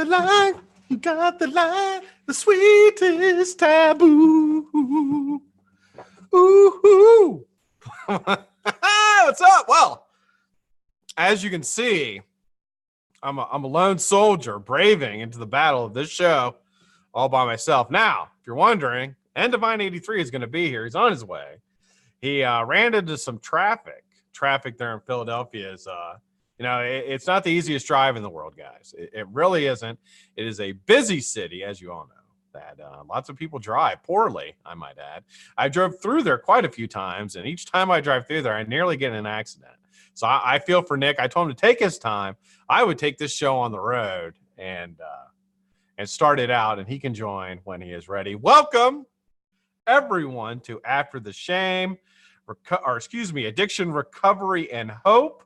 line. You got the line. The sweetest taboo. Ooh. What's up? Well, as you can see, I'm a lone soldier braving into the battle of this show all by myself. Now, if you're wondering, N.Devine83 is going to be here. He's on his way. He ran into some traffic. Traffic there in Philadelphia is, it's not the easiest drive in the world, guys. It really isn't. It is a busy city, as you all know. That lots of people drive poorly, I might add. I drove through there quite a few times, and each time I drive through there, I nearly get in an accident. So I feel for Nick. I told him to take his time. I would take this show on the road and start it out, and he can join when he is ready. Welcome, everyone, to After the Shame, Addiction, Recovery, and Hope.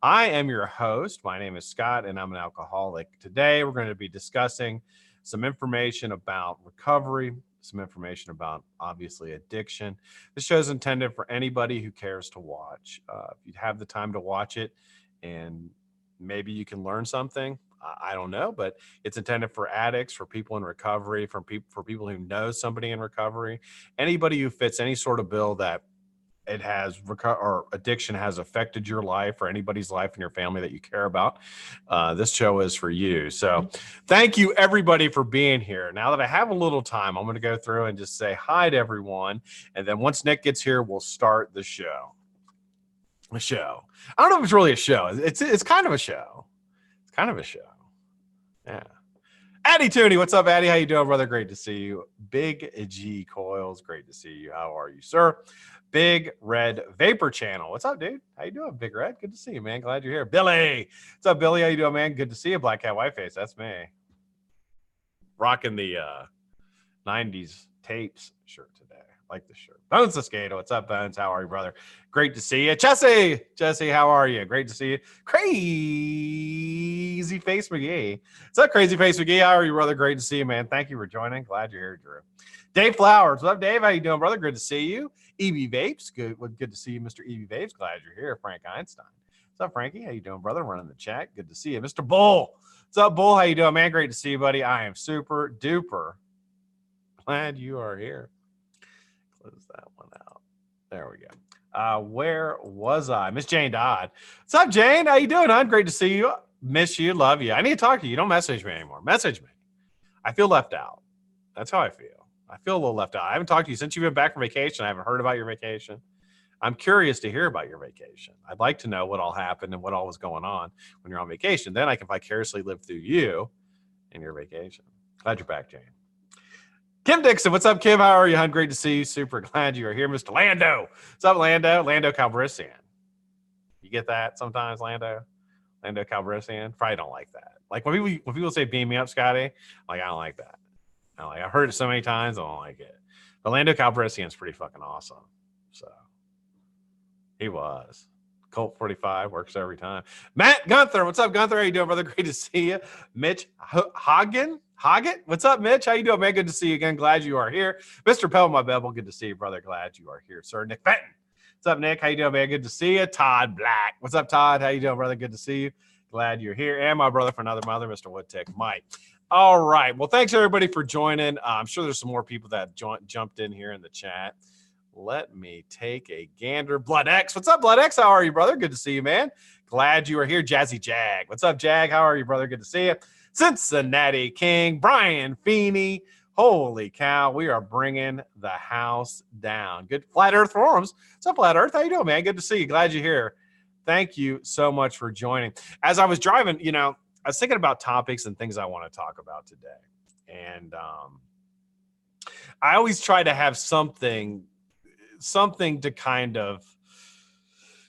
I am your host. My name is Scott, and I'm an alcoholic. Today, we're going to be discussing some information about recovery, some information about, obviously, addiction. This show is intended for anybody who cares to watch. If you have the time to watch it and maybe you can learn something, I don't know, but it's intended for addicts, for people in recovery, for people who know somebody in recovery, anybody who fits any sort of bill that it has or addiction has affected your life or anybody's life in your family that you care about. This show is for you. So thank you, everybody, for being here. Now that I have a little time, I'm going to go through and just say hi to everyone. And then once Nick gets here, we'll start the show. I don't know if it's really a show. It's kind of a show. It's kind of a show. Yeah. Addy Tooney, what's up, Addy? How you doing, brother? Great to see you. Big G Coils, great to see you. How are you, sir? Big Red Vapor Channel. What's up, dude? How you doing, Big Red? Good to see you, man. Glad you're here. Billy. What's up, Billy? How you doing, man? Good to see you. Black Cat Whiteface. That's me. Rocking the 90s tapes shirt today. Like the shirt. Bones Cascado. What's up, Bones? How are you, brother? Great to see you. Jesse, how are you? Great to see you. Crazy Face McGee. What's up, Crazy Face McGee? How are you, brother? Great to see you, man. Thank you for joining. Glad you're here, Drew. Dave Flowers. What's up, Dave? How you doing, brother? Good to see you. EB Vapes. Good to see you, Mr. EB Vapes. Glad you're here. Frank Einstein. What's up, Frankie? How you doing, brother? Running the chat. Good to see you. Mr. Bull. What's up, Bull? How you doing, man? Great to see you, buddy. I am super duper glad you are here. Close that one out. There we go. Where was I? Miss Jane Dodd. What's up, Jane? How you doing, hon? Great to see you. Miss you. Love you. I need to talk to you. You don't message me anymore. Message me. I feel left out. That's how I feel. I feel a little left out. I haven't talked to you since you've been back from vacation. I haven't heard about your vacation. I'm curious to hear about your vacation. I'd like to know what all happened and what all was going on when you're on vacation. Then I can vicariously live through you and your vacation. Glad you're back, Jane. Kim Dixon, what's up, Kim? How are you, hon? Great to see you. Super glad you are here. Mr. Lando. What's up, Lando? Lando Calrissian. You get that sometimes, Lando? Lando Calrissian? Probably don't like that. Like when people say beam me up, Scotty, like I don't like that. I've heard it so many times, I don't like it. But Lando Calrissian's pretty fucking awesome. So he was. Colt 45 works every time. Matt Gunther, what's up, Gunther? How you doing, brother? Great to see you. Mitch Hoggett, what's up, Mitch? How you doing, man? Good to see you again. Glad you are here. Mr. Pell, my Bevel, good to see you, brother. Glad you are here, sir. Nick Fenton, what's up, Nick? How you doing, man? Good to see you. Todd Black, what's up, Todd? How you doing, brother? Good to see you. Glad you're here. And my brother for another mother, Mr. Woodtick, Mike. All right. Well, thanks, everybody, for joining. I'm sure there's some more people that have jumped in here in the chat. Let me take a gander. Blood X. What's up, Blood X? How are you, brother? Good to see you, man. Glad you are here. Jazzy Jag. What's up, Jag? How are you, brother? Good to see you. Cincinnati King. Brian Feeney. Holy cow. We are bringing the house down. Good. Flat Earth Forums. What's up, Flat Earth? How you doing, man? Good to see you. Glad you're here. Thank you so much for joining. As I was driving, I was thinking about topics and things I want to talk about today. And I always try to have something to kind of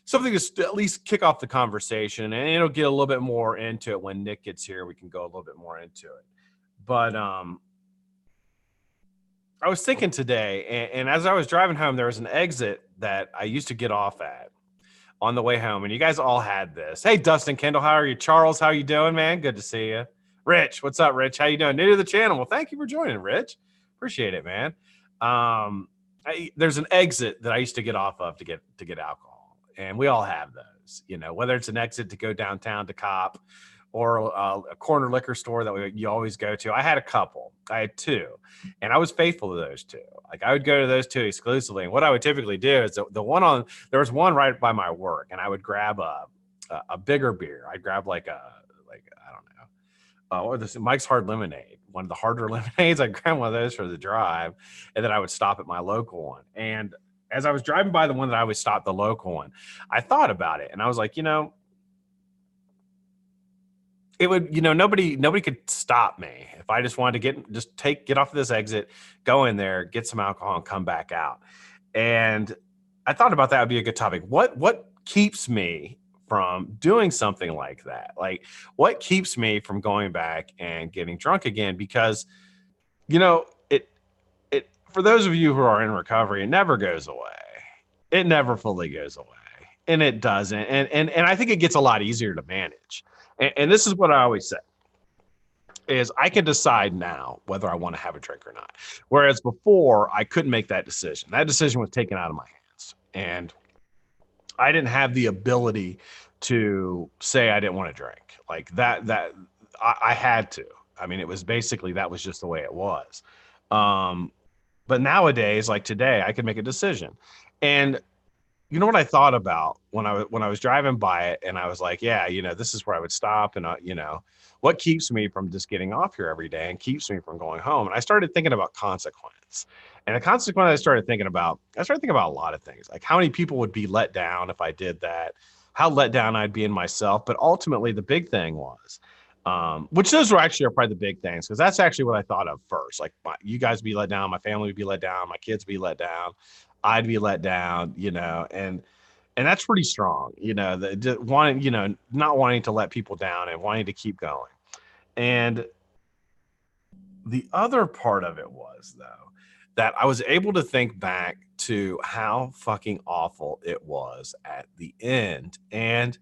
something to at least kick off the conversation, and it'll get a little bit more into it when Nick gets here. We can go a little bit more into it. But I was thinking today, and as I was driving home, there was an exit that I used to get off at on the way home, and you guys all had this. Hey, Dustin Kendall, how are you? Charles, how you doing, man? Good to see you. Rich, what's up, Rich? How you doing? New to the channel. Well, thank you for joining, Rich. Appreciate it, man. There's an exit that I used to get off of to get alcohol, and we all have those. Whether it's an exit to go downtown to cop, or a corner liquor store that you always go to. I had a couple. I had two, and I was faithful to those two. Like I would go to those two exclusively. And what I would typically do is there was one right by my work, and I would grab a bigger beer. I'd grab like I don't know, or this Mike's Hard Lemonade, one of the harder lemonades. I'd grab one of those for the drive, and then I would stop at my local one. And as I was driving by the one that I would stop, the local one, I thought about it, and I was like, it would, nobody could stop me if I just wanted to get off of this exit, go in there, get some alcohol, and come back out. And I thought about that would be a good topic. What keeps me from doing something like that? Like, what keeps me from going back and getting drunk again? Because, it for those of you who are in recovery, it never goes away. It never fully goes away, and it doesn't. And I think it gets a lot easier to manage. And this is what I always say, is I can decide now whether I want to have a drink or not. Whereas before, I couldn't make that decision. That decision was taken out of my hands. And I didn't have the ability to say I didn't want to drink. Like that I had to. I mean, it was basically, that was just the way it was. But nowadays, like today, I could make a decision. And you know what I thought about when I was driving by it, and I was like, yeah, this is where I would stop. And, what keeps me from just getting off here every day and keeps me from going home? And I started thinking about consequence. And the consequence I started thinking about a lot of things, like how many people would be let down if I did that, how let down I'd be in myself. But ultimately, the big thing was, which those were actually are probably the big things, because that's actually what I thought of first. Like, you guys would be let down, my family would be let down, my kids would be let down, I'd be let down, and that's pretty strong, not wanting to let people down and wanting to keep going. And the other part of it was, though, that I was able to think back to how fucking awful it was at the end. And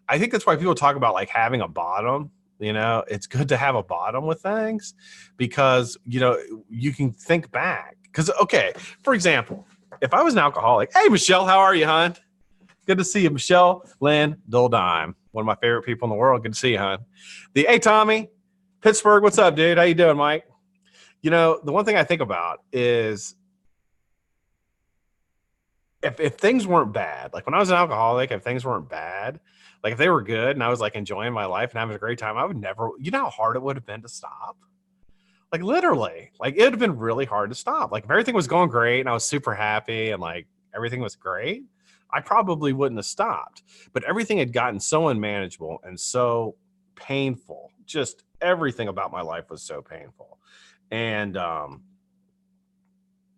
I think that's why people talk about like having a bottom. It's good to have a bottom with things, because, you can think back. Because, okay, for example, if I was an alcoholic, hey, Michelle, how are you, hon? Good to see you, Michelle Lynn Doldime, one of my favorite people in the world. Good to see you, hon. Hey, Tommy, Pittsburgh, what's up, dude? How you doing, Mike? The one thing I think about is if things weren't bad, like when I was an alcoholic, if things weren't bad, like if they were good and I was like enjoying my life and having a great time, I would never, how hard it would have been to stop? Like literally, like it would have been really hard to stop. Like if everything was going great and I was super happy and like everything was great, I probably wouldn't have stopped. But everything had gotten so unmanageable and so painful. Just everything about my life was so painful. And,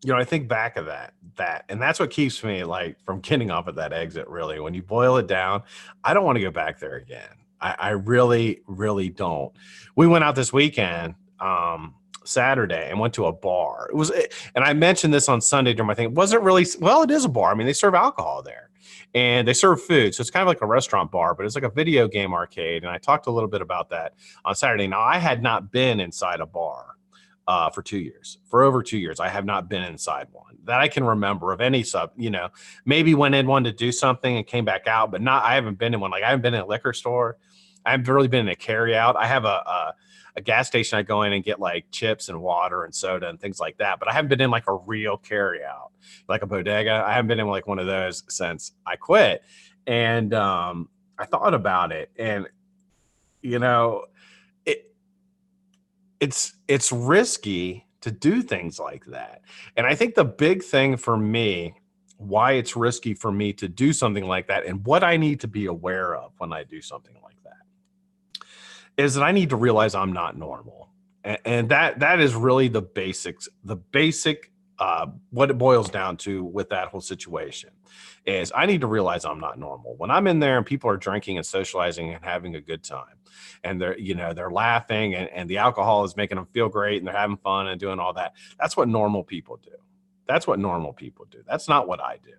I think back of that, and that's what keeps me like from getting off at that exit. Really, when you boil it down, I don't want to go back there again. I really, really don't. We went out this weekend, Saturday, and went to a bar. And I mentioned this on Sunday during my thing. It wasn't really, well, it is a bar. I mean, they serve alcohol there and they serve food. So it's kind of like a restaurant bar, but it's like a video game arcade. And I talked a little bit about that on Saturday. Now, I had not been inside a bar for 2 years. For over 2 years, I have not been inside one that I can remember of any maybe went in one to do something and came back out, but I haven't been in one. Like I haven't been in a liquor store. I haven't really been in a carry out. I have a gas station I go in and get like chips and water and soda and things like that. But I haven't been in like a real carry out, like a bodega. I haven't been in like one of those since I quit. And I thought about it, and it's risky to do things like that. And I think the big thing for me, why it's risky for me to do something like that, and what I need to be aware of when I do something like that, is that I need to realize I'm not normal. And that is really the basic, what it boils down to with that whole situation is I need to realize I'm not normal. When I'm in there and people are drinking and socializing and having a good time, and they're laughing and the alcohol is making them feel great and they're having fun and doing all that. That's what normal people do. That's what normal people do. That's not what I do.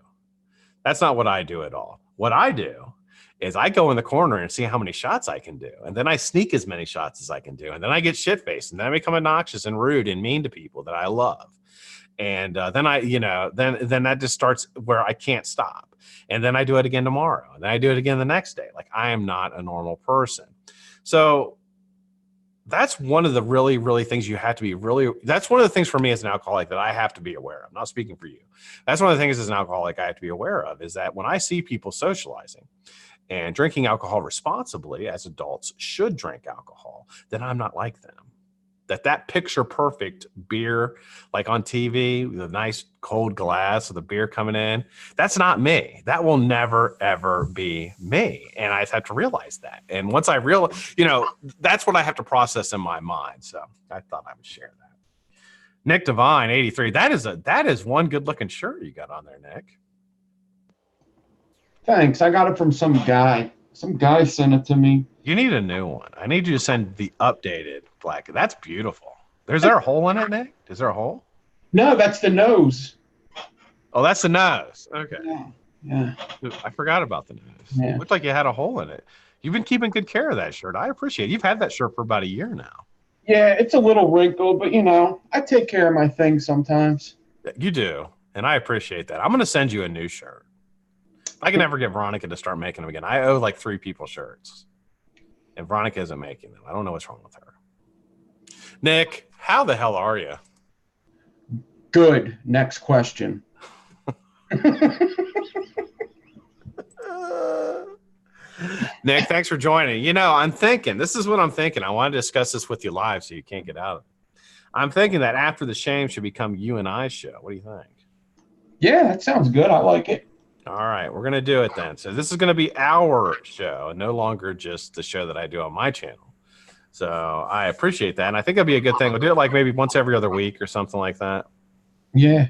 That's not what I do at all. What I do is I go in the corner and see how many shots I can do. And then I sneak as many shots as I can do. And then I get shit-faced, and then I become obnoxious and rude and mean to people that I love. And then then that just starts where I can't stop. And then I do it again tomorrow. And then I do it again the next day. Like I am not a normal person. So that's one of the really things you have to be that's one of the things for me as an alcoholic that I have to be aware of. I'm not speaking for you. That's one of the things as an alcoholic I have to be aware of, is that when I see people socializing and drinking alcohol responsibly, as adults should drink alcohol, then I'm not like them. That picture perfect beer, like on TV, with a nice cold glass of the beer coming in, that's not me. That will never, ever be me. And I just have to realize that. And once I realize, that's what I have to process in my mind. So I thought I would share that. N.Devine83, that is one good looking shirt you got on there, Nick. Thanks. I got it from some guy. Some guy sent it to me. You need a new one. I need you to send the updated black. That's beautiful. Is there a hole in it, Nick? Is there a hole? No, that's the nose. Oh, that's the nose. Okay. Yeah. I forgot about the nose. Yeah. It looked like you had a hole in it. You've been keeping good care of that shirt. I appreciate it. You've had that shirt for about a year now. Yeah, it's a little wrinkled, but I take care of my things sometimes. You do, and I appreciate that. I'm going to send you a new shirt. I can never get Veronica to start making them again. I owe like 3 people shirts, and Veronica isn't making them. I don't know what's wrong with her. Nick, how the hell are you? Good. Next question. Nick, thanks for joining. I'm thinking, this is what I'm thinking. I want to discuss this with you live so you can't get out of it. I'm thinking that After the Shame should become you and I's show. What do you think? Yeah, that sounds good. I like it. All right, we're going to do it then. So this is going to be our show and no longer just the show that I do on my channel. So I appreciate that. And I think it'll be a good thing. We'll do it like maybe once every other week or something like that. Yeah.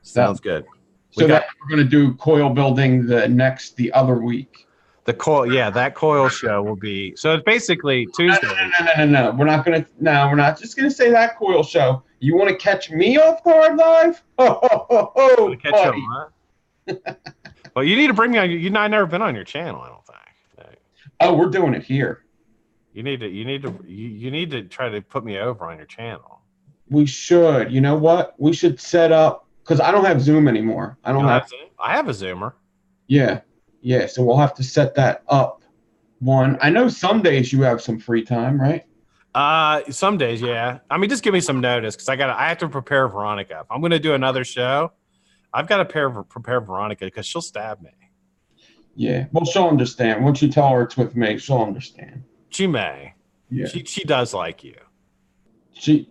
Sounds good. So we're going to do coil building the other week. The coil, that coil show will be, so it's basically Tuesday. No. We're not just going to say that coil show. You want to catch me off guard live? Oh, catch you on what? Well, you need to bring me on. I've never been on your channel, I don't think. Oh, we're doing it here. You need to try to put me over on your channel. We should. You know what? We should set up, because I don't have Zoom anymore. I have a Zoomer. Yeah. So we'll have to set that up. I know some days you have some free time, right? Some days, yeah. I mean, just give me some notice, because I have to prepare Veronica. If I'm going to do another show, I've got to prepare Veronica, because she'll stab me. Yeah. Well, she'll understand. Once you tell her it's with me, she'll understand. She may. Yeah. She does like you. She,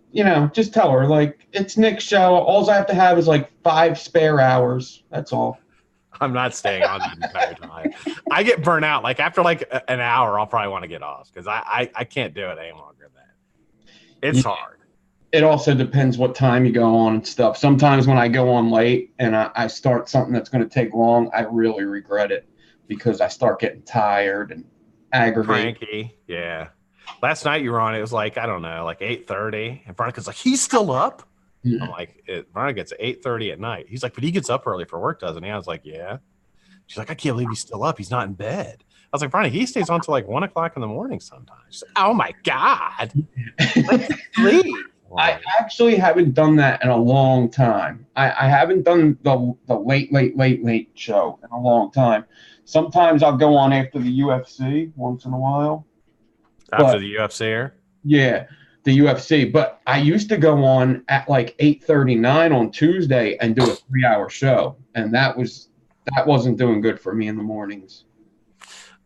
just tell her, like, it's Nick's show. All I have to have is like 5 spare hours. That's all. I'm not staying on the entire time. I get burnt out. Like after like an hour, I'll probably want to get off, because I can't do it any longer than that. It's hard. It also depends what time you go on and stuff. Sometimes when I go on late and I start something that's going to take long, I really regret it, because I start getting tired and aggravated. Cranky. Yeah. Last night you were on, it was like, I don't know, like 8:30. And Veronica's like, he's still up? Yeah. I'm like, Veronica gets at 8:30 at night. He's like, but he gets up early for work, doesn't he? I was like, yeah. She's like, I can't believe he's still up. He's not in bed. I was like, Veronica, he stays on till like 1 o'clock in the morning sometimes. She's like, oh my God. Let's sleep. I actually haven't done that in a long time. I haven't done the late show in a long time. Sometimes I'll go on after the UFC once in a while. After the UFC air? Yeah, the UFC. But I used to go on at like 8:39 on Tuesday and do a 3-hour show. And that wasn't doing good for me in the mornings.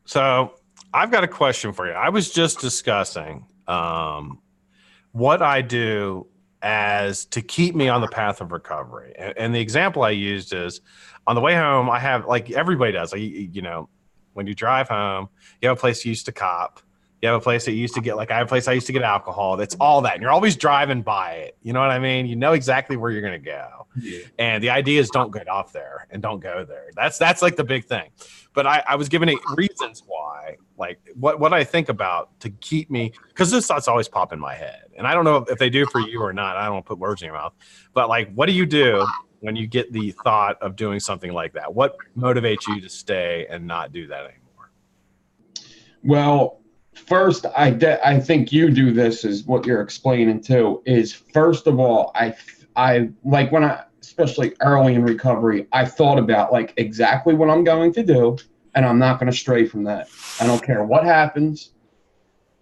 So I've got a question for you. I was just discussing what I do as to keep me on the path of recovery. And the example I used is on the way home, I have, like everybody does, like, when you drive home, you have a place you used to cop. You have a place that you used to get, like I have a place I used to get alcohol. That's all that. And you're always driving by it. You know what I mean? You know exactly where you're going to go. Yeah. And the idea is don't get off there and don't go there. That's like the big thing. But I was giving it reasons why, like what I think about to keep me, because this thought's always pop in my head. And I don't know if they do for you or not. I don't want to put words in your mouth. But like, what do you do when you get the thought of doing something like that? What motivates you to stay and not do that anymore? Well, first, I think you do this, is what you're explaining too, is first of all, I like when especially early in recovery, I thought about like exactly what I'm going to do, and I'm not going to stray from that. I don't care what happens.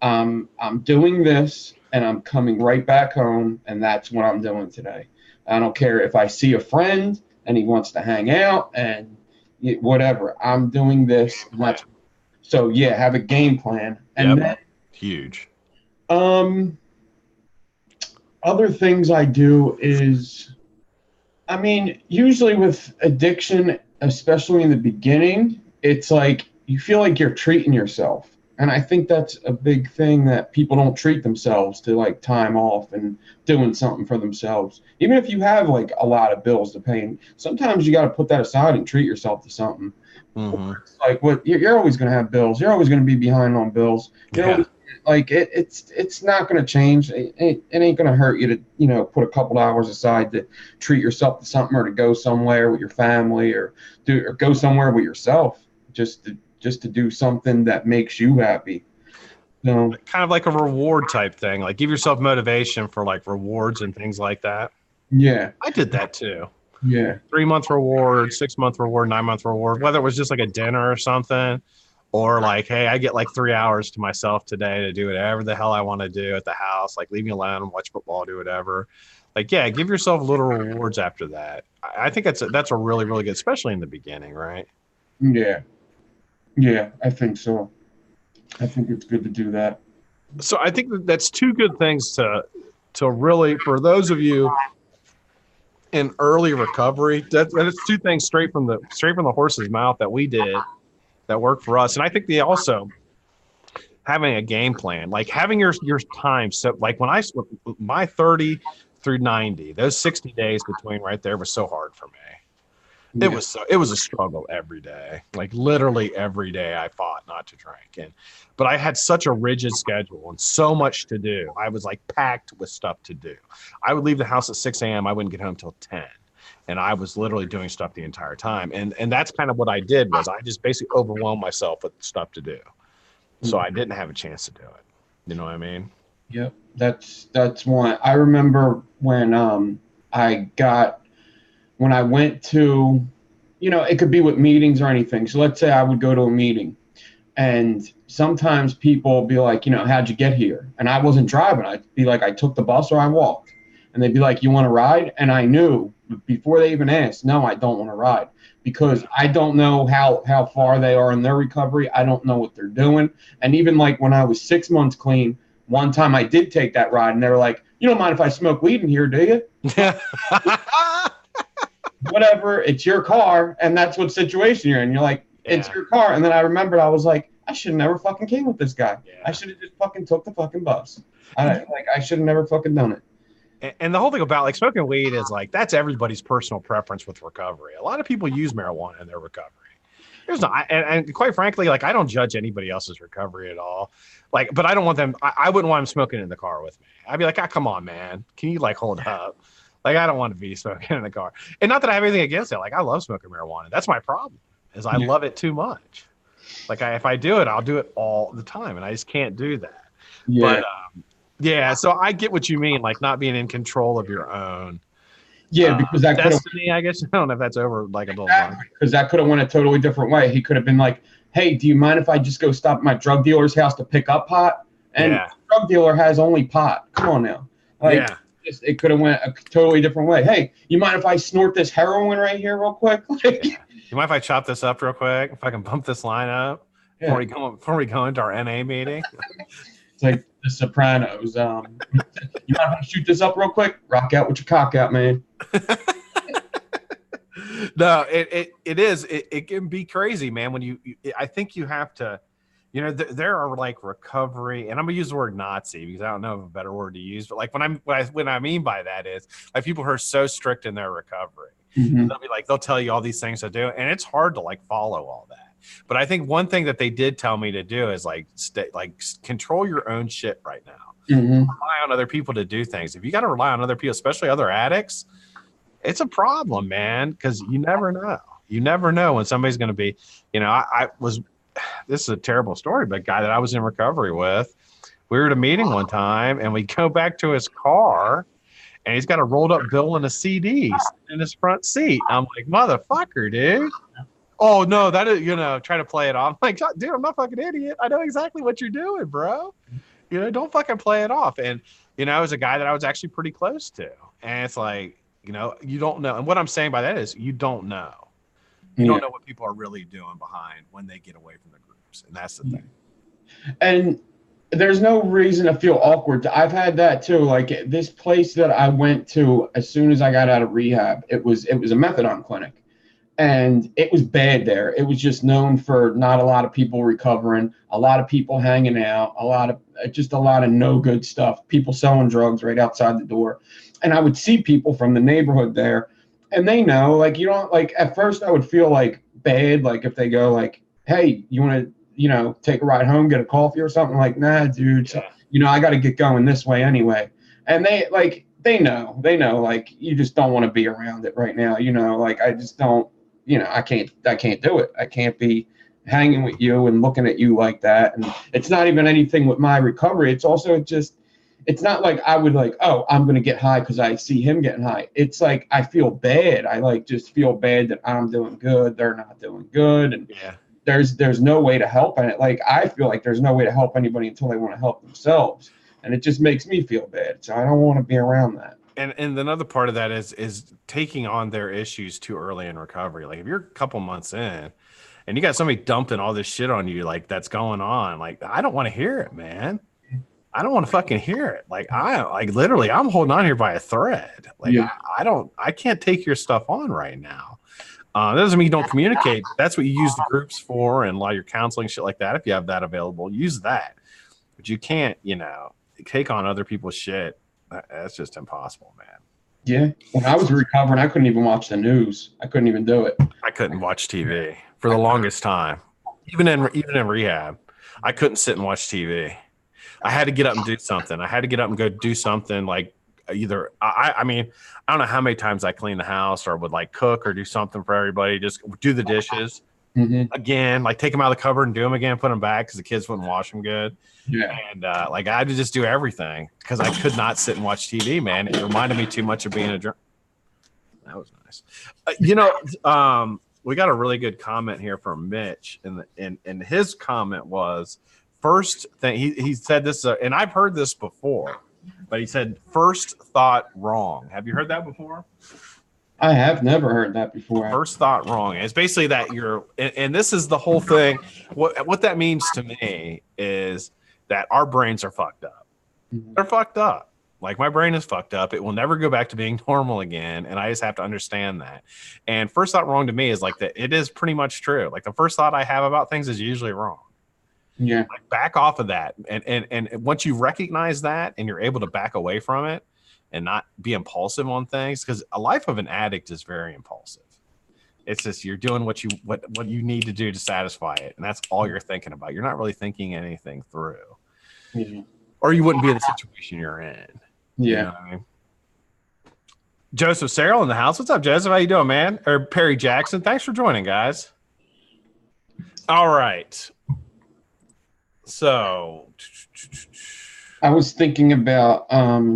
I'm doing this and I'm coming right back home, and that's what I'm doing today. I don't care if I see a friend and he wants to hang out and whatever. I'm doing this. And that's, so yeah, have a game plan. And then huge. Other things I do is, I mean, usually with addiction, especially in the beginning, it's like you feel like you're treating yourself. And I think that's a big thing, that people don't treat themselves to like time off and doing something for themselves. Even if you have like a lot of bills to pay, sometimes you got to put that aside and treat yourself to something. It's like, what, you're always going to have bills. You're always going to be behind on bills. You're always, like it's not going to change. It ain't going to hurt you to, you know, put a couple hours aside to treat yourself to something, or to go somewhere with your family, or go somewhere with yourself, just to do something that makes you happy. So kind of like a reward type thing. Like give yourself motivation for like rewards and things like that. Yeah, I did that too. Yeah, 3-month reward, 6-month reward, 9-month reward, whether it was just like a dinner or something, or like, hey, I get like 3 hours to myself today to do whatever the hell I want to do at the house, like leave me alone, watch football, do whatever. Like, yeah, give yourself little rewards after that. I think that's a really, really good, especially in the beginning, right? Yeah, I think so. I think it's good to do that. So I think that's two good things to really, for those of you in early recovery, that's two things straight from the horse's mouth that we did that worked for us. And I think they also having a game plan, like having your time. So like when my 30 through 90, those 60 days between right there was so hard for me. It was a struggle every day. Like literally every day I fought not to drink. But I had such a rigid schedule and so much to do. I was like packed with stuff to do. I would leave the house at 6 a.m. I wouldn't get home till 10. And I was literally doing stuff the entire time. And that's kind of what I did, was I just basically overwhelmed myself with stuff to do. So I didn't have a chance to do it. You know what I mean? Yep. That's one. I remember when when I went to, you know, it could be with meetings or anything. So let's say I would go to a meeting, and sometimes people would be like, you know, how'd you get here? And I wasn't driving. I'd be like, I took the bus or I walked. And they'd be like, you want to ride? And I knew before they even asked, no, I don't want to ride, because I don't know how far they are in their recovery. I don't know what they're doing. And even like when I was 6 months clean, one time I did take that ride, and they were like, you don't mind if I smoke weed in here, do you? Yeah. Whatever, it's your car, and that's what situation you're in. You're like, it's your car. And then I remembered, I was like, I should have never fucking came with this guy. I should have just fucking took the fucking bus. I should have never fucking done it. And the whole thing about like smoking weed is like, that's everybody's personal preference with recovery. A lot of people use marijuana in their recovery. There's not, and quite frankly, like I don't judge anybody else's recovery at all. Like, but I don't want them. I wouldn't want them smoking in the car with me. I'd be like, ah, come on, man, can you like hold up? Like, I don't want to be smoking in the car. And not that I have anything against it. Like, I love smoking marijuana. That's my problem, is I love it too much. Like, if I do it, I'll do it all the time, and I just can't do that. Yeah. But so I get what you mean, like not being in control of your own. Yeah, because that destiny, I guess. I don't know if that's over like a little long. Because that could have went a totally different way. He could have been like, hey, do you mind if I just go stop at my drug dealer's house to pick up pot? And the drug dealer has only pot. Come on now. Like, it could have went a totally different way. Hey, you mind if I snort this heroin right here real quick? You mind if I chop this up real quick? If I can bump this line up before we go into our NA meeting? It's like The Sopranos. You mind if I shoot this up real quick? Rock out with your cock out, man. No, it is. It can be crazy, man. When I think you have to, you know, there are like recovery, and I'm gonna use the word Nazi because I don't know of a better word to use. But like what I mean by that is like people who are so strict in their recovery, they'll be like, they'll tell you all these things to do, and it's hard to like follow all that. But I think one thing that they did tell me to do is like control your own shit right now. Rely on other people to do things. If you got to rely on other people, especially other addicts, it's a problem, man, because you never know. You never know when somebody's going to be, you know, this is a terrible story, but a guy that I was in recovery with, we were at a meeting one time and we go back to his car and he's got a rolled up bill and a CD in his front seat. I'm like, motherfucker, dude. Oh no, that is, you know, try to play it off. I'm like, dude, I'm not fucking idiot. I know exactly what you're doing, bro. You know, don't fucking play it off. And, you know, it was a guy that I was actually pretty close to. And it's like, you know, you don't know. And what I'm saying by that is you don't know. You don't know what people are really doing behind when they get away from the groups. And that's the thing. And there's no reason to feel awkward. I've had that too. Like this place that I went to as soon as I got out of rehab, it was a methadone clinic. And it was bad there. It was just known for not a lot of people recovering, a lot of people hanging out, a lot of no good stuff, people selling drugs right outside the door. And I would see people from the neighborhood there, and they know, like, you don't, like, at first I would feel like bad, like if they go like, hey, you want to, you know, take a ride home, get a coffee or something, like, nah, dude, yeah. You know, I got to get going this way anyway. And they know, like, you just don't want to be around it right now. You know, like, I just don't, you know, I can't do it. I can't be hanging with you and looking at you like that. And it's not even anything with my recovery. It's also just, it's not like I would like, oh, I'm going to get high because I see him getting high. It's like, I feel bad. I like just feel bad that I'm doing good. They're not doing good. And yeah, there's no way to help. And like, I feel like there's no way to help anybody until they want to help themselves. And it just makes me feel bad. So I don't want to be around that. And another part of that is taking on their issues too early in recovery. Like if you're a couple months in and you got somebody dumping all this shit on you, like that's going on, like I don't want to hear it, man. I don't want to fucking hear it. Like literally I'm holding on here by a thread. Like yeah. I can't take your stuff on right now. That doesn't mean you don't communicate. That's what you use the groups for and a lot of your counseling shit like that. If you have that available, use that. But you can't, you know, take on other people's shit. That's just impossible, man. Yeah. When I was recovering, I couldn't even watch the news. I couldn't even do it. I couldn't watch TV for the longest time. Even in rehab, I couldn't sit and watch TV. I had to get up and do something. I had to get up and go do something like either I mean, I don't know how many times I cleaned the house or would like cook or do something for everybody, just do the dishes. Again, like take them out of the cupboard and do them again, put them back because the kids wouldn't wash them good. Yeah. And like I had to just do everything because I could not sit and watch TV, man. It reminded me too much of being a drunk. That was nice. You know, we got a really good comment here from Mitch, and his comment was first thing he said this, and I've heard this before, but he said first thought wrong. Have you heard that before? I have never heard that before. First thought wrong. It's basically that you're, and this is the whole thing. What that means to me is that our brains are fucked up. They're fucked up. Like my brain is fucked up. It will never go back to being normal again. And I just have to understand that. And first thought wrong to me is like that. It is pretty much true. Like the first thought I have about things is usually wrong. Yeah. Like back off of that. And once you recognize that and you're able to back away from it, and not be impulsive on things, because a life of an addict is very impulsive. It's just you're doing what you need to do to satisfy it, and that's all you're thinking about. You're not really thinking anything through, or you wouldn't be in the situation you're in. Yeah. You know what I mean? Joseph Sarrell in the house. What's up, Joseph? How you doing, man? Or Perry Jackson. Thanks for joining, guys. All right. So. I was thinking about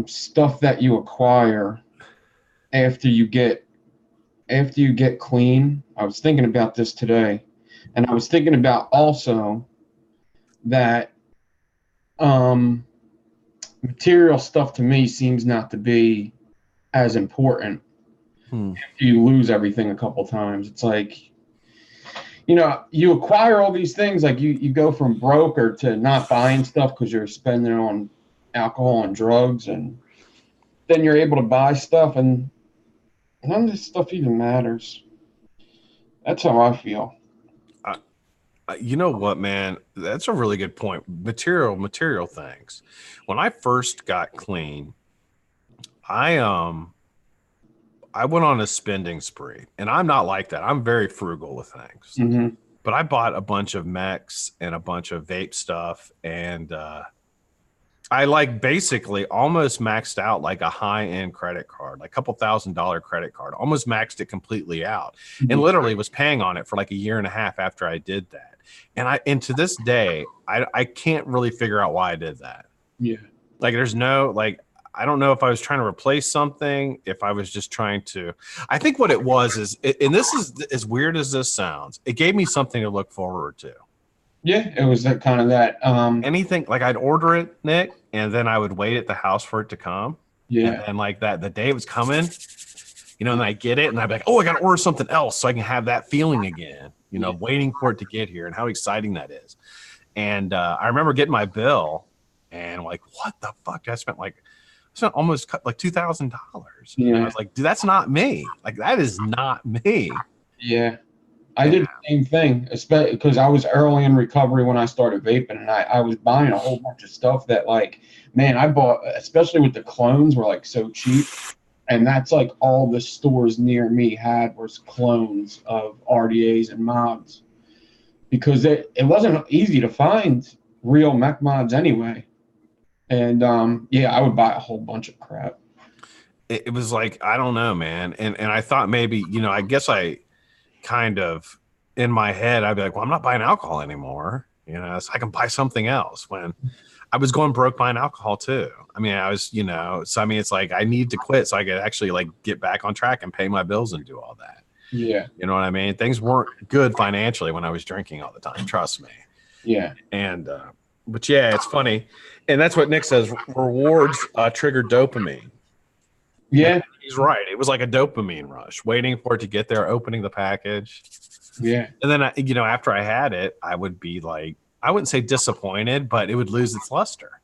stuff that you acquire after you get clean. I was thinking about this today, and I was thinking about also that material stuff to me seems not to be as important after you lose everything a couple times. It's like, you know, you acquire all these things, like you go from broke or to not buying stuff because you're spending it on alcohol and drugs, and then you're able to buy stuff, and none of this stuff even matters. That's how I feel. You know what, man? That's a really good point. Material things. When I first got clean, I went on a spending spree, and I'm not like that. I'm very frugal with things. But I bought a bunch of mechs and a bunch of vape stuff, and I like basically almost maxed out like a high-end credit card, like a couple $1,000 credit card, almost maxed it completely out, and literally was paying on it for like a year and a half after I did that. And to this day, I can't really figure out why I did that. Yeah. Like there's no, like, I don't know if I was trying to replace something, if I was just trying to, I think what it was is, and this is as weird as this sounds, it gave me something to look forward to. Yeah, it was that kind of that. Anything like I'd order it, Nick, and then I would wait at the house for it to come. And Yeah, then like that, the day it was coming, and I get it and I'd be like, oh, I got to order something else so I can have that feeling again, yeah, waiting for it to get here and how exciting that is. And I remember getting my bill and like, what the fuck? I spent almost like $2,000. And I yeah, was like, dude, that's not me. Like, that is not me. yeah. I Yeah. did the same thing, especially because I was early in recovery when I started vaping, and I was buying a whole bunch of stuff that, like, man, I bought, especially with the clones, were like so cheap. And that's like all the stores near me had was clones of RDAs and mods because it wasn't easy to find real mech mods anyway. And yeah, I would buy a whole bunch of crap. It was like, I don't know, man. And I thought maybe, I guess I kind of in my head, I'd be like, well, I'm not buying alcohol anymore, so I can buy something else when I was going broke buying alcohol too. I mean, I was, so I mean, it's like I need to quit so I could actually like get back on track and pay my bills and do all that. Yeah. You know what I mean? Things weren't good financially when I was drinking all the time. Trust me. Yeah. And, but yeah, it's funny. And that's what Nick says. Rewards trigger dopamine. And Yeah. he's right. It was like a dopamine rush, waiting for it to get there, opening the package. Yeah. And then, after I had it, I would be like, I wouldn't say disappointed, but it would lose its luster.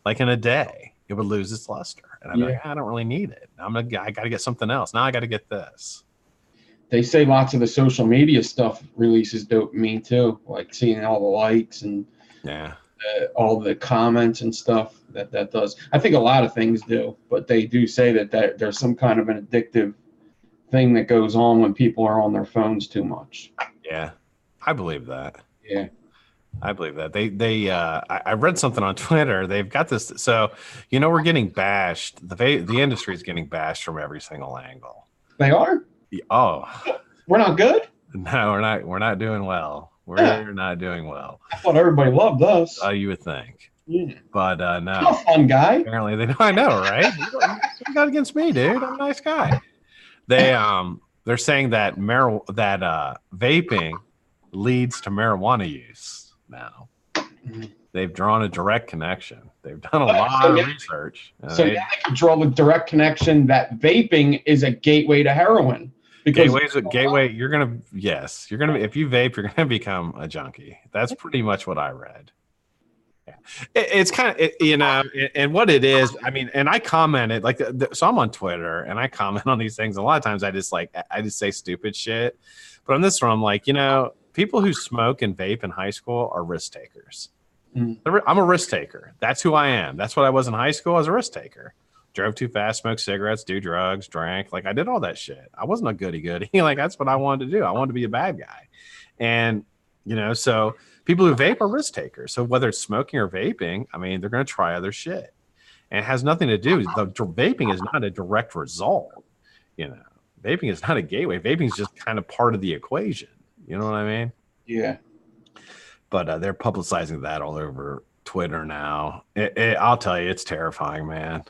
Like in a day, it would lose its luster. And I'd be like, I don't really need it. I got to get something else. Now I got to get this. They say lots of the social media stuff releases dopamine too, like seeing all the likes and all the comments and stuff that does. I think a lot of things do, but they do say that there's some kind of an addictive thing that goes on when people are on their phones too much. Yeah, I believe that. Yeah. I believe that I read something on Twitter. They've got this. So, we're getting bashed. The industry is getting bashed from every single angle. They are? Oh, we're not good? No, we're not doing well. We're not doing well. I thought everybody loved us. You would think. Yeah. But no. I'm a fun guy. Apparently they know. I know, right? You got against me, dude. I'm a nice guy. They're saying that vaping leads to marijuana use now. They've drawn a direct connection. They've done a lot of research. So now they can draw the direct connection that vaping is a gateway to heroin. Gateway. You're gonna if you vape, you're gonna become a junkie. That's pretty much what I read. Yeah. It's kind of and what it is. I mean, and I commented like so. I'm on Twitter and I comment on these things. A lot of times I just say stupid shit. But on this one, I'm like, people who smoke and vape in high school are risk takers. I'm a risk taker. That's who I am. That's what I was in high school. I was a risk taker. Drove too fast, smoked cigarettes, do drugs, drank. Like I did all that shit. I wasn't a goody-goody. Like that's what I wanted to do. I wanted to be a bad guy. And, so people who vape are risk takers. So whether it's smoking or vaping, I mean, they're going to try other shit. And it has nothing to do. The vaping is not a direct result. Vaping is not a gateway. Vaping is just kind of part of the equation. You know what I mean? Yeah. But they're publicizing that all over Twitter now. I'll tell you, it's terrifying, man.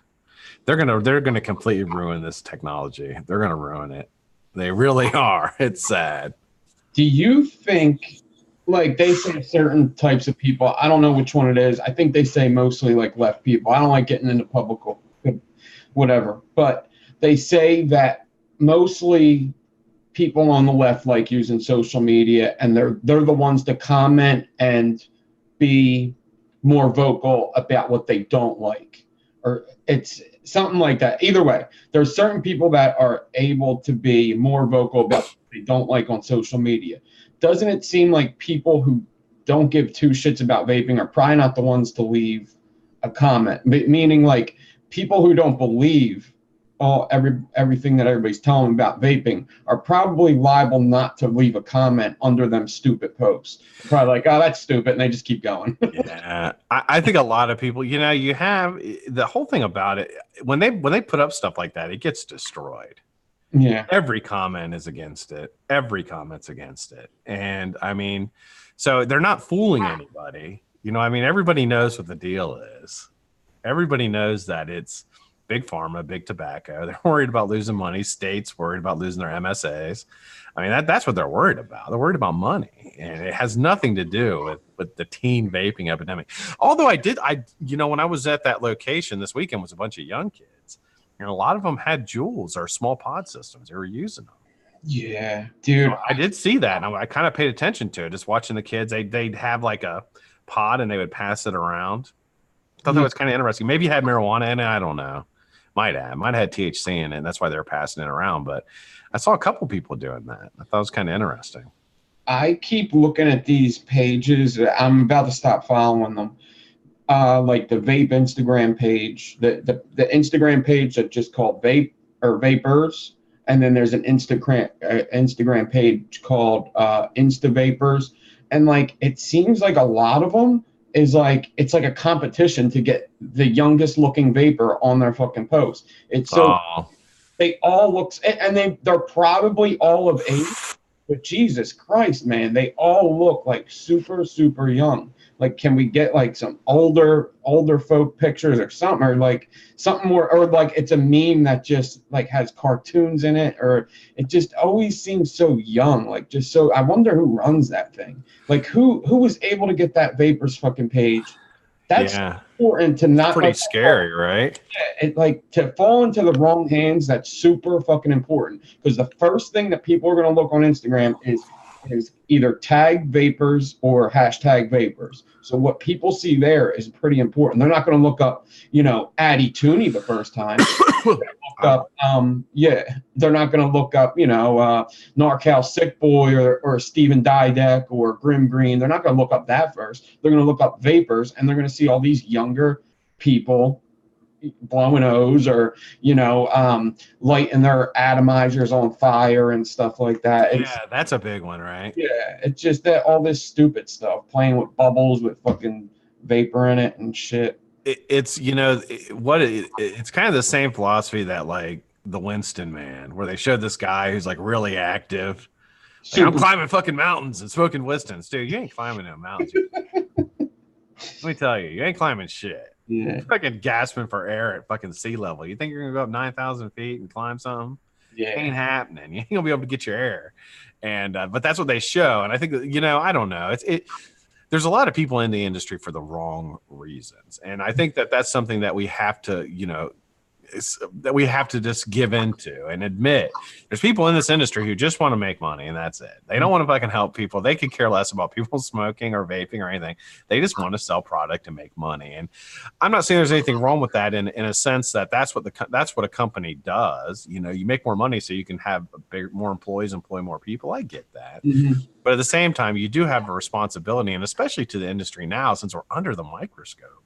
They're gonna completely ruin this technology. They're gonna ruin it. They really are. It's sad. Do you think, like they say certain types of people, I don't know which one it is. I think they say mostly like left people. I don't like getting into public whatever, but they say that mostly people on the left like using social media, and they're the ones to comment and be more vocal about what they don't like, or it's something like that. Either way, there's certain people that are able to be more vocal about what they don't like on social media. Doesn't it seem like people who don't give two shits about vaping are probably not the ones to leave a comment? Meaning like people who don't believe everything that everybody's telling them about vaping are probably liable not to leave a comment under them stupid posts. Probably like, oh, that's stupid, and they just keep going. Yeah, I think a lot of people, you have the whole thing about it when they put up stuff like that, it gets destroyed. Yeah, every comment is against it. Every comment's against it, and I mean, so they're not fooling anybody. I mean, everybody knows what the deal is. Everybody knows that it's big pharma, big tobacco. They're worried about losing money. States worried about losing their MSAs. I mean, that's what they're worried about. They're worried about money, and it has nothing to do with the teen vaping epidemic. Although when I was at that location this weekend was a bunch of young kids, and a lot of them had Juuls or small pod systems. They were using them. Yeah, dude. So I did see that, and I kind of paid attention to it, just watching the kids. They'd have like a pod, and they would pass it around. I thought that was kind of interesting. Maybe it had marijuana in it. I don't know. Might have had THC in it, and that's why they were passing it around. But I saw a couple people doing that. I thought it was kind of interesting. I keep looking at these pages. I'm about to stop following them. Like the vape Instagram page, the Instagram page that's just called Vape or Vapors, and then there's an Instagram page called Insta Vapors, and like it seems like a lot of them is like it's like a competition to get the youngest looking vapor on their fucking post. It's so they all look, and they're probably all of age, but Jesus Christ, man, they all look like super, super young. Like, can we get like some older folk pictures or something, or like something more, or like it's a meme that just like has cartoons in it, or it just always seems so young. Like, just so, I wonder who runs that thing. Like, who was able to get that Vapors fucking page? That's important to not. It's pretty scary, right? Yeah, like to fall into the wrong hands. That's super fucking important, because the first thing that people are going to look on Instagram is either tag Vapors or hashtag Vapors. So what people see there is pretty important. They're not going to look up, Addy Tooney the first time. They're not going to look up, NorCal Sick Boy or Steven Dydek or Grim Green. They're not going to look up that first. They're going to look up Vapors, and they're going to see all these younger people blowing O's or lighting their atomizers on fire and stuff like that. That's a big one, right? Yeah, it's just that all this stupid stuff, playing with bubbles with fucking vapor in it and shit. It's kind of the same philosophy that like the Winston Man, where they showed this guy who's like really active. Like, I'm climbing fucking mountains and smoking Winstons. Dude, you ain't climbing no mountains. Let me tell you, you ain't climbing shit. Yeah. You're fucking gasping for air at fucking sea level. You think you're gonna go up 9,000 feet and climb something? Yeah, it ain't happening. You ain't gonna be able to get your air. And but that's what they show. And I think I don't know. There's a lot of people in the industry for the wrong reasons, and I think that that's something that we have to just give into and admit. There's people in this industry who just want to make money, and that's it. They don't want to fucking help people. They could care less about people smoking or vaping or anything. They just want to sell product and make money. And I'm not saying there's anything wrong with that in a sense that that's what a company does. You make more money so you can have more employees, employ more people. I get that. Mm-hmm. But at the same time, you do have a responsibility, and especially to the industry now, since we're under the microscope.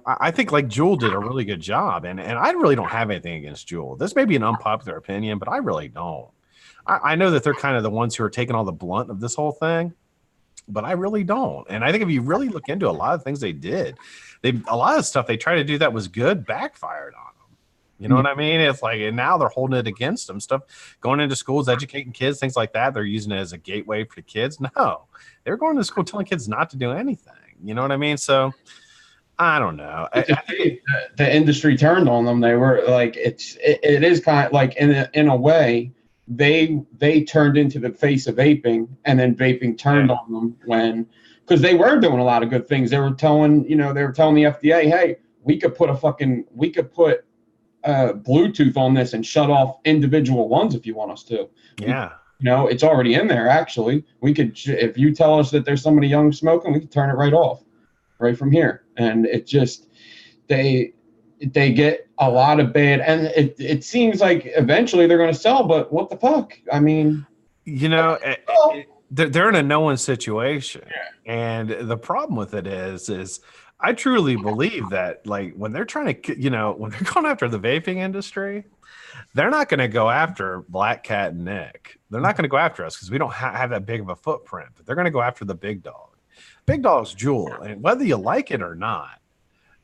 I think like Juul did a really good job, and I really don't have anything against Juul. This may be an unpopular opinion, but I really don't. I know that they're kind of the ones who are taking all the blunt of this whole thing, but I really don't. And I think if you really look into a lot of things they did, a lot of stuff they tried to do that was good backfired on them. You know what I mean? It's like, and now they're holding it against them. Stuff going into schools, educating kids, things like that. They're using it as a gateway for kids. No, they're going to school telling kids not to do anything. You know what I mean? So I don't know. The industry turned on them. They were like, it is kind of like in a way, they turned into the face of vaping, and then vaping turned on them because they were doing a lot of good things. They were telling the FDA, hey, we could put Bluetooth on this and shut off individual ones if you want us to. Yeah. It's already in there. Actually, we could, if you tell us that there's somebody young smoking, we can turn it right off. Right from here. And it just they get a lot of bad, and it seems like eventually they're going to sell, but what the fuck? I mean, they're in a no-win situation. And the problem with it is I truly believe that like when they're trying to when they're going after the vaping industry, they're not going to go after BlackCat and Nick. They're not going to go after us because we don't have that big of a footprint. But they're going to go after the big dog. Big dog's Juul, and whether you like it or not,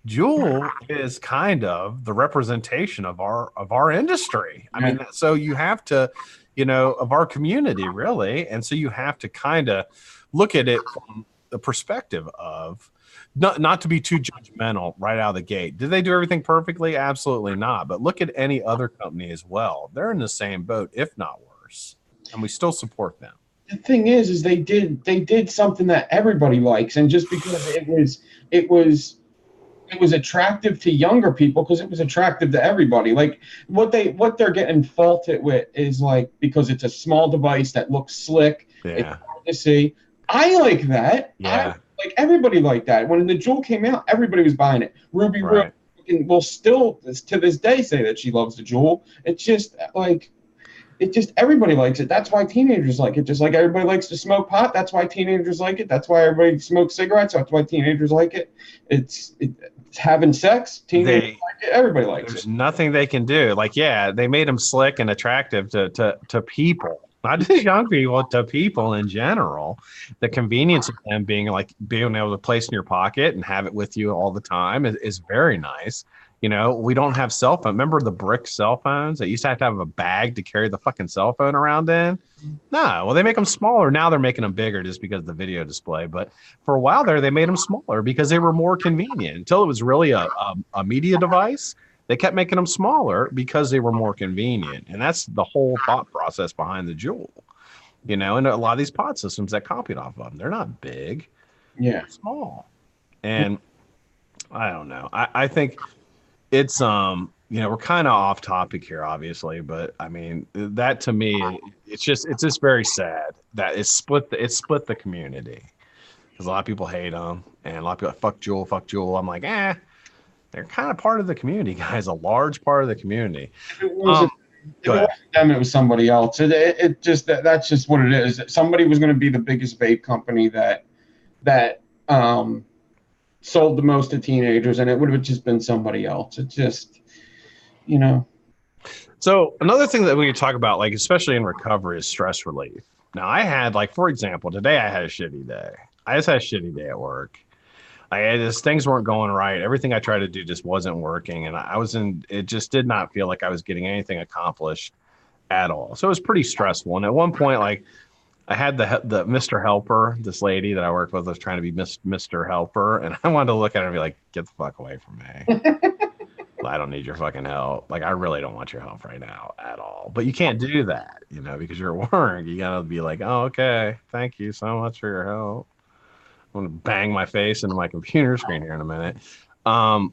Juul is kind of the representation of our industry. I mean, so you have to, of our community really, and so you have to kind of look at it from the perspective of, not to be too judgmental right out of the gate. Did they do everything perfectly? Absolutely not. But look at any other company as well. They're in the same boat, if not worse, and we still support them. The thing is they did something that everybody likes, and just because it was attractive to younger people, because it was attractive to everybody. Like what they're getting faulted with is like, because it's a small device that looks slick. Yeah. It's hard to see. I like that. Yeah. Like everybody liked that. When the Jewel came out, everybody was buying it. Ruby Right. will still to this day say that she loves the Jewel. It's just like, everybody likes it. That's why teenagers like it. Just like everybody likes to smoke pot. That's why teenagers like it. That's why everybody smokes cigarettes. That's why teenagers like it. It's having sex. Teenagers like it. Everybody likes it. There's nothing they can do. Like, yeah, they made them slick and attractive to people, not just young people, to people in general. The convenience of them being able to place in your pocket and have it with you all the time is very nice. You know, we don't have cell phone. Remember the brick cell phones that used to have a bag to carry the fucking cell phone around in? No, well, they make them smaller. Now they're making them bigger just because of the video display. But for a while there, they made them smaller because they were more convenient. Until it was really a media device, they kept making them smaller because they were more convenient. And that's the whole thought process behind the Jewel. You know, and a lot of these pod systems that copied off of them, they're not big. Yeah. They're small. And I don't know. I think it's you know, we're kind of off topic here, obviously, but I mean, that to me, it's just very sad that it's split the community, because a lot of people hate them and a lot of people like, fuck Jewel. I'm like, they're kind of part of the community, guys, a large part of the community. It wasn't them, it was somebody else. It just that's just what it is. Somebody was going to be the biggest vape company that sold the most to teenagers, and it would have just been somebody else. It just, you know. So another thing that we could talk about, like especially in recovery, is stress relief. Now I had, like, for example, today I had a shitty day. I just had a shitty day at work. Things weren't going right. Everything I tried to do just wasn't working, and it just did not feel like I was getting anything accomplished at all. So it was pretty stressful. And at one point, like, I had the Mr. Helper, this lady that I worked with was trying to be Mr. Helper, and I wanted to look at her and be like, get the fuck away from me. I don't need your fucking help. Like, I really don't want your help right now at all. But you can't do that, you know, because you're at work. You gotta be like, oh, okay, thank you so much for your help. I'm gonna bang my face into my computer screen here in a minute.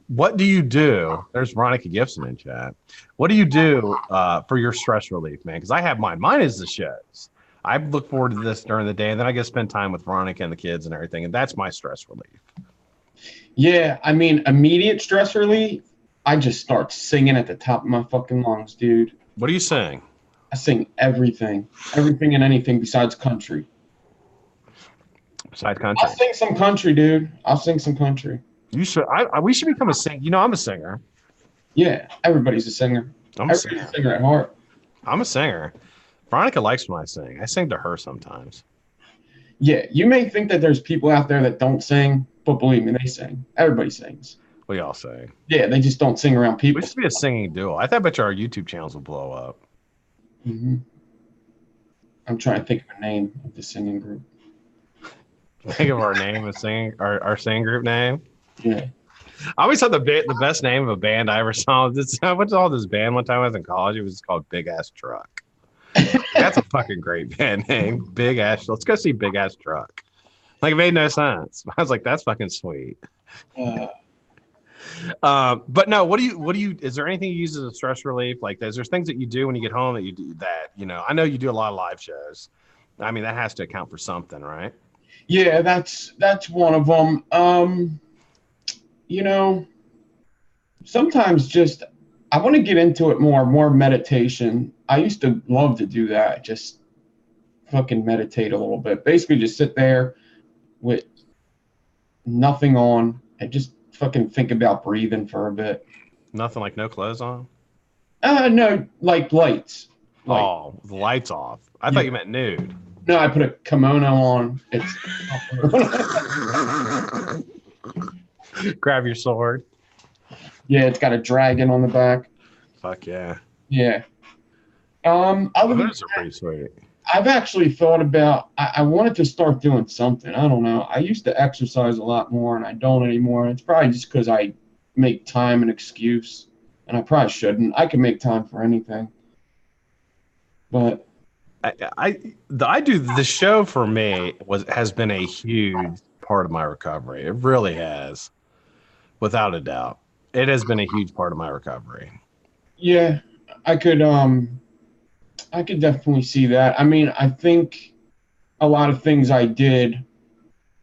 What do you do? There's Veronica Gibson in chat. What do you do for your stress relief, man? Because I have mine. Mine is the shows. I look forward to this during the day, and then I get to spend time with Veronica and the kids and everything, and that's my stress relief. Yeah, I mean, immediate stress relief, I just start singing at the top of my fucking lungs, dude. What do you sing? I sing everything and anything besides country. Besides country? I'll sing some country, dude. I'll sing some country. You should. We should become a singer. You know, I'm a singer. Yeah, everybody's a singer. Everybody's a singer at heart. I'm a singer. Veronica likes when I sing. I sing to her sometimes. Yeah, you may think that there's people out there that don't sing, but believe me, they sing. Everybody sings. We all sing. Yeah, they just don't sing around people. We should be a singing duo. I bet you our YouTube channels will blow up. Mm-hmm. I'm trying to think of a name of the singing group. Think of our name of singing, our singing group name. Yeah. I always thought the best name of a band I ever saw. I went to all this band one time when I was in college. It was called Big Ass Truck. That's a fucking great band name. Big Ass. Let's go see Big Ass Truck. Like, it made no sense. I was like, that's fucking sweet. But no, what do you, is there anything you use as a stress relief? Like, is there things that you do when you get home that you do that, you know, I know you do a lot of live shows. I mean, that has to account for something, right? Yeah, that's one of them. You know, sometimes just, I want to get into it more meditation. I used to love to do that. Just fucking meditate a little bit. Basically just sit there with nothing on and just fucking think about breathing for a bit. Nothing, like no clothes on? No, like lights. Oh, the lights off. I thought you meant nude. No, I put a kimono on. It's grab your sword. Yeah, it's got a dragon on the back. Fuck yeah. Yeah. Those are pretty sweet. I've actually thought about, I wanted to start doing something. I don't know. I used to exercise a lot more and I don't anymore. It's probably just because I make time an excuse and I probably shouldn't. I can make time for anything. But I do the show for me has been a huge part of my recovery. It really has, without a doubt. It has been a huge part of my recovery. yeah, I could I could definitely see that. I mean, I think a lot of things I did,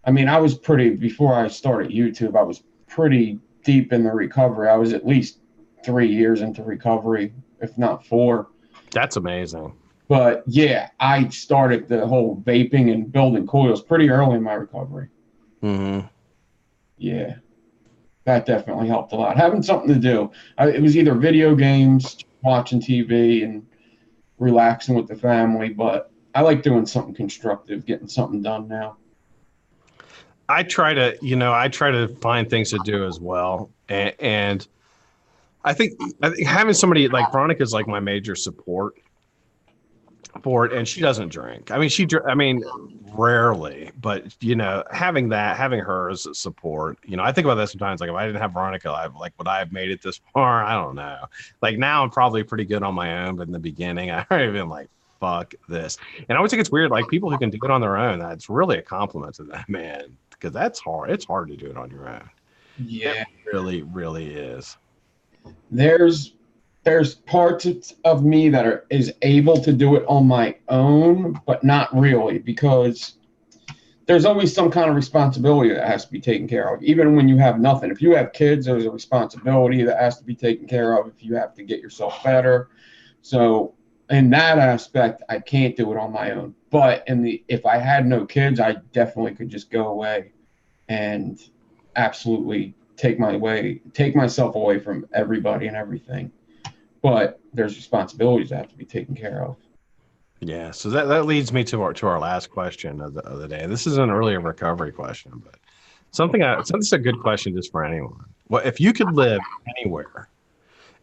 I mean, I was pretty, before I started YouTube, I was pretty deep in the recovery. I was at least 3 years into recovery, if not 4. That's amazing. But yeah, I started the whole vaping and building coils pretty early in my recovery. Mm-hmm. Yeah, that definitely helped a lot. Having something to do. It was either video games, watching TV, and relaxing with the family, but I like doing something constructive, getting something done now. I try to find things to do as well. And I think having somebody like Veronica is like my major support for it, and she doesn't drink. I mean, rarely, but having her as a support, I think about that sometimes. Like if I didn't have Veronica, would I have made it this far? I don't know. Like now I'm probably pretty good on my own, but in the beginning I've been like, fuck this. And I always think it's weird, like people who can do it on their own, that's really a compliment to that, man, because that's hard. It's hard to do it on your own. Yeah, it really, really is. There's parts of me that is able to do it on my own, but not really, because there's always some kind of responsibility that has to be taken care of, even when you have nothing. If you have kids, there's a responsibility that has to be taken care of if you have to get yourself better. So in that aspect, I can't do it on my own. But if I had no kids, I definitely could just go away and absolutely take myself away from everybody and everything. But there's responsibilities that have to be taken care of. Yeah, so that leads me to our last question of the day. This is an earlier recovery question, but something a good question just for anyone. Well, if you could live anywhere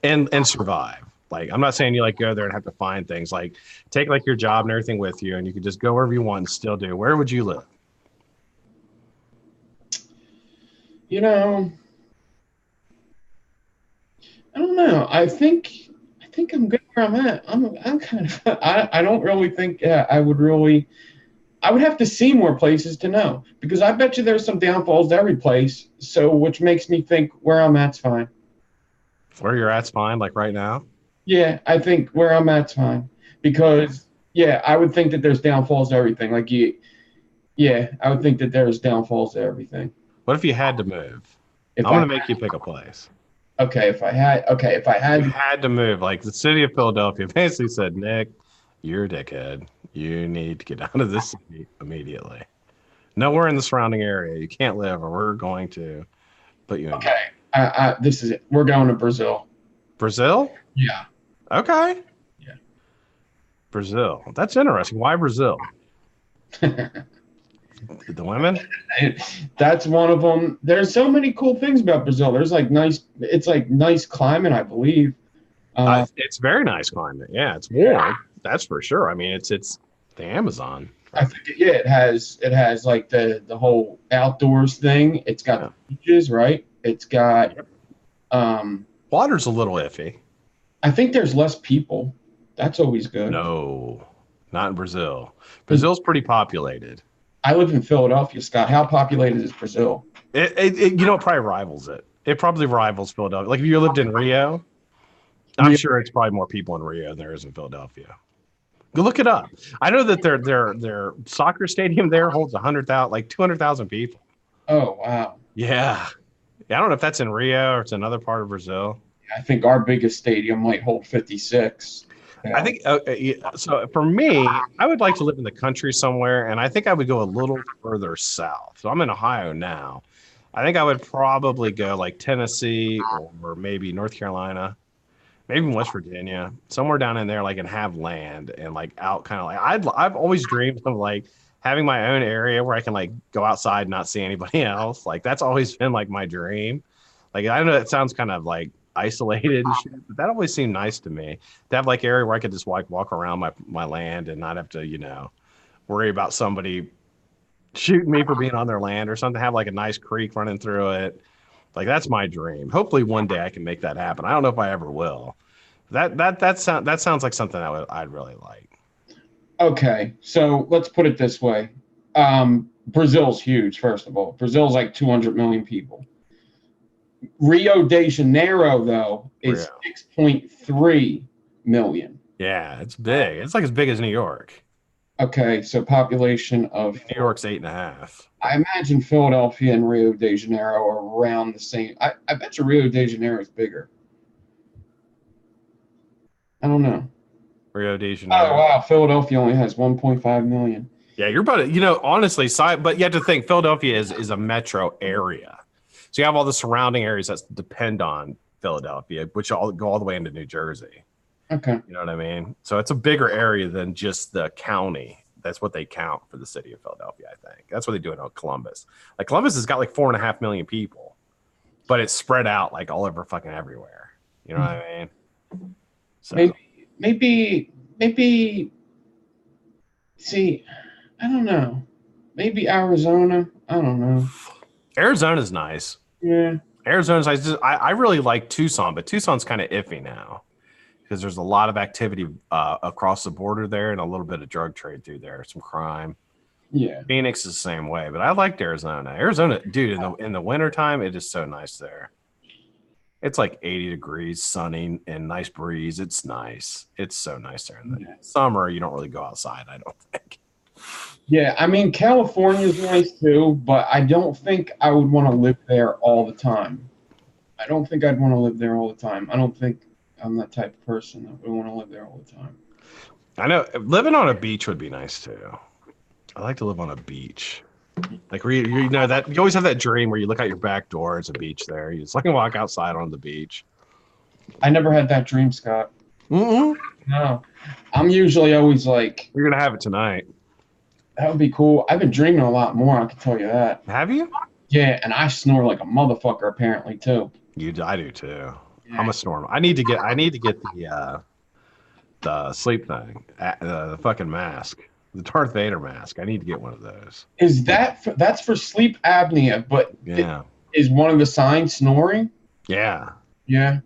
and survive, like I'm not saying you like go there and have to find things, like take like your job and everything with you, and you could just go wherever you want and still do. Where would you live? I don't know. I think I'm good where I'm at. I'm kind of I don't really think I would have to see more places to know, because I bet you there's some downfalls to every place. So which makes me think where I'm at's fine. Where you're at's fine, like right now? Yeah, I think where I'm at's fine, because yeah, I would think that there's downfalls to everything. I would think that there's downfalls to everything. What if you had to move? I'm gonna make you pick a place. Okay, if I had to move, like the city of Philadelphia basically said, Nick, you're a dickhead. You need to get out of this city immediately. Nowhere in the surrounding area. You can't live, or we're going to put you in. Okay, this is it. We're going to Brazil. Brazil? Yeah. Okay. Yeah. Brazil. That's interesting. Why Brazil? The women? That's one of them. There's so many cool things about Brazil. There's it's like nice climate, I believe. It's very nice climate. Yeah, it's warm. That's for sure. I mean, it's the Amazon. I think it has like the whole outdoors thing. It's got beaches, right? It's got water's a little iffy. I think there's less people. That's always good. No, not in Brazil. Brazil's pretty populated. I live in Philadelphia, Scott. How populated is Brazil? It probably rivals it. It probably rivals Philadelphia. Like if you lived in Rio, I'm sure it's probably more people in Rio than there is in Philadelphia. Go look it up. I know that their soccer stadium there holds 100,000, like 200,000 people. Oh wow. Yeah. I don't know if that's in Rio or it's another part of Brazil. I think our biggest stadium might hold 56. I think so. For me, I would like to live in the country somewhere, and I think I would go a little further south. So I'm in Ohio now. I think I would probably go like Tennessee or maybe North Carolina, maybe West Virginia, somewhere down in there, like, and have land and like out kind of like I've always dreamed of like having my own area where I can like go outside and not see anybody else. Like that's always been like my dream. Like I know it sounds kind of like isolated and shit. But that always seemed nice to me to have like area where I could just like walk around my land and not have to, you know, worry about somebody shooting me for being on their land or something. Have like a nice creek running through it. Like that's my dream. Hopefully one day I can make that happen. I don't know if I ever will. That sounds like something I'd really like. Okay, so let's put it this way. Brazil's huge, first of all. Brazil's like 200 million people. Rio de Janeiro, though, is 6.3 million. Yeah, it's big. It's like as big as New York. Okay, so population of New York's 8.5. I imagine Philadelphia and Rio de Janeiro are around the same. I bet you Rio de Janeiro is bigger. I don't know. Rio de Janeiro. Oh wow, Philadelphia only has 1.5 million. Yeah, you're about to, you know, honestly, but you have to think Philadelphia is a metro area. So you have all the surrounding areas that depend on Philadelphia, which all go all the way into New Jersey. Okay. You know what I mean? So it's a bigger area than just the county. That's what they count for the city of Philadelphia, I think. That's what they do in Columbus. Like Columbus has got like 4.5 million people, but it's spread out like all over fucking everywhere. You know what I mean? So maybe see, I don't know. Maybe Arizona. I don't know. Arizona's nice. Yeah. Arizona's nice. I really like Tucson, but Tucson's kind of iffy now because there's a lot of activity across the border there and a little bit of drug trade through there, some crime. Yeah. Phoenix is the same way, but I liked Arizona. Arizona, dude, in the wintertime, it is so nice there. It's like 80 degrees, sunny, and nice breeze. It's nice. It's so nice there. In the summer, you don't really go outside, I don't think. Yeah, I mean, California's nice too, but I don't think I would want to live there all the time. I don't think I'd want to live there all the time. I don't think I'm that type of person that would want to live there all the time. I know living on a beach would be nice too. I like to live on a beach. Like you know that you always have that dream where you look out your back door, it's a beach there. You just like walk outside on the beach. I never had that dream, Scott. Mm-mm. No. I'm usually always like, you're gonna have it tonight. That would be cool. I've been dreaming a lot more, I can tell you that. Have you? Yeah, and I snore like a motherfucker apparently too. I do too. Yeah. I'm a snorer. I need to get the sleep thing, the fucking mask, the Darth Vader mask. I need to get one of those. Is that's for sleep apnea? But yeah, is one of the signs snoring? Yeah. Yeah.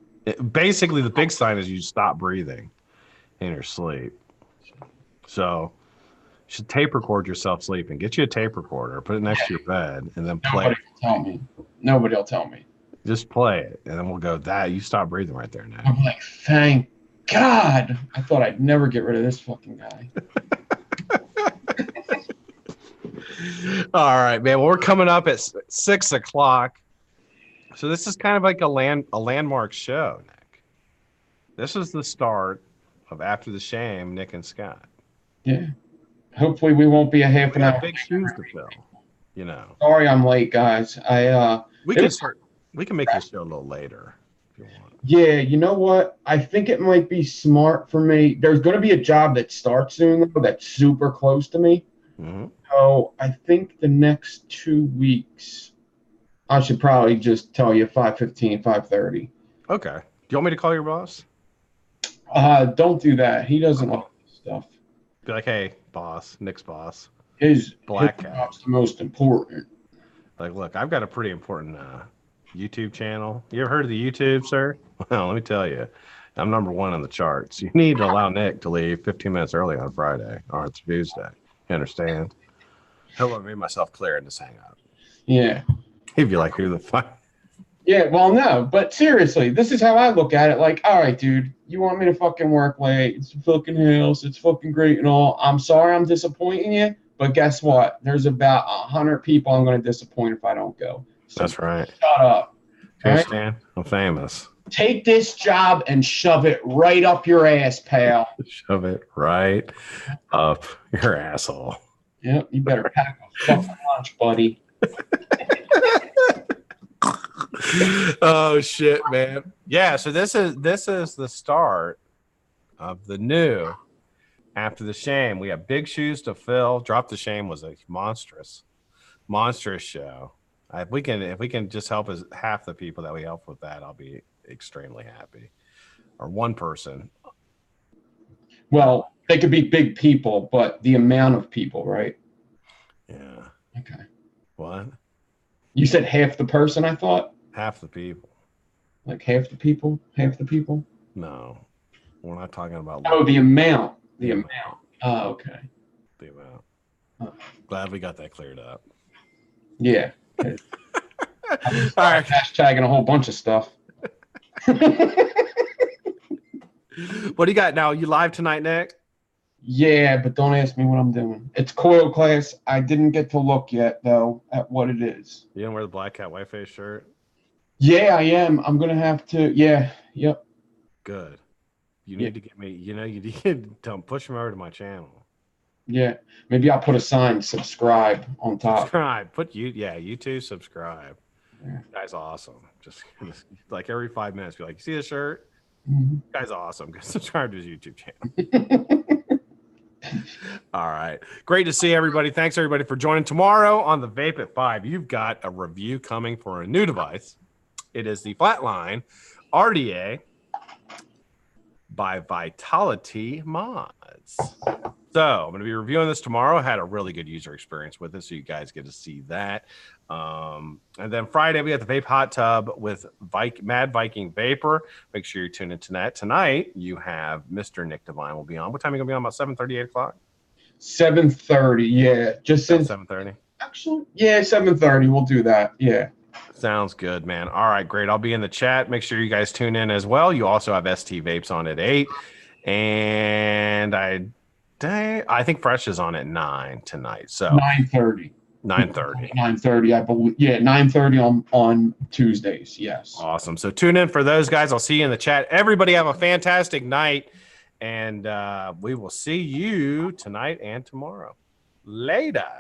Basically, the big sign is you stop breathing in your sleep. So you should tape record yourself sleeping. Get you a tape recorder, put it next to your bed, and then play. Nobody will tell me. Just play it, and then we'll go, that you stop breathing right there now. I'm like, thank God. I thought I'd never get rid of this fucking guy. All right, man. Well, we're coming up at 6 o'clock. So this is kind of like a landmark show, Nick. This is the start of After the Shame, Nick and Scott. Yeah. Hopefully we won't be a half an hour. Big shoes to fill, you know. Sorry I'm late, guys. We can make this show a little later if you want. Yeah, you know what? I think it might be smart for me. There's going to be a job that starts soon that's super close to me. Mm-hmm. So I think the next 2 weeks, I should probably just tell you 5:15, 5:30. Okay. Do you want me to call your boss? Don't do that. He doesn't like this stuff. Be like, hey, boss, Nick's boss. His BlackCat. job's the most important. Like, look, I've got a pretty important YouTube channel. You ever heard of the YouTube, sir? Well, let me tell you, I'm #1 on the charts. You need to allow Nick to leave 15 minutes early on Friday or on Tuesday. You understand? He'll let me myself clear and just hang up. Yeah. He'd be like, who the fuck? Yeah, well, no, but seriously, this is how I look at it. Like, all right, dude, you want me to fucking work late? It's fucking hills. It's fucking great and all. I'm sorry I'm disappointing you, but guess what? There's about 100 people I'm going to disappoint if I don't go. So that's right. Shut up. Understand? Right? I'm famous. Take this job and shove it right up your ass, pal. Shove it right up your asshole. Yep, you better pack a fucking lunch, buddy. Oh shit, man. Yeah, so this is the start of the new After the Shame. We have big shoes to fill. Drop the Shame was a monstrous show. If we can just help us half the people that we help with that, I'll be extremely happy. Or one person. Well, they could be big people, but the amount of people, right? Yeah. Okay. What? You said half the person, I thought? Half the people. Like half the people? Half the people? No. We're not talking about. Oh, the amount. The amount. Oh, okay. The amount. Oh. Glad we got that cleared up. Yeah. All right. Hashtagging a whole bunch of stuff. What do you got now? You live tonight, Nick? Yeah, but don't ask me what I'm doing. It's coil class. I didn't get to look yet, though, at what it is. You didn't wear the Black Cat Whiteface shirt? Yeah, I am. I'm going to have to. Yeah. Yep. Good. You need to get me, you need to push me over to my channel. Yeah. Maybe I'll put a sign, subscribe on top. Subscribe. YouTube, subscribe. Yeah. Guy's awesome. Just like every 5 minutes, be like, you see the shirt? Mm-hmm. Guy's awesome. Subscribe to his YouTube channel. All right. Great to see everybody. Thanks, everybody, for joining. Tomorrow on the Vape at 5, you've got a review coming for a new device. It is the Flatline RDA by Vitality Mods. So I'm going to be reviewing this tomorrow. I had a really good user experience with it, so you guys get to see that. And then Friday, we got the Vape Hot Tub with Mad Viking Vapor. Make sure you tune into that. Tonight, you have Mr. Nick Devine will be on. What time are you going to be on? About 7:30, 8 o'clock? 7:30, yeah. Just since 7:30? Actually, yeah, 7:30. We'll do that, yeah. Sounds good, man. All right, great. I'll be in the chat. Make sure you guys tune in as well. You also have ST Vapes on at 8. And I think Fresh is on at 9 tonight. So 9:30. 9:30. 9:30, I believe. Yeah, 9:30 on Tuesdays. Yes. Awesome. So tune in for those guys. I'll see you in the chat. Everybody have a fantastic night, and we will see you tonight and tomorrow. Later.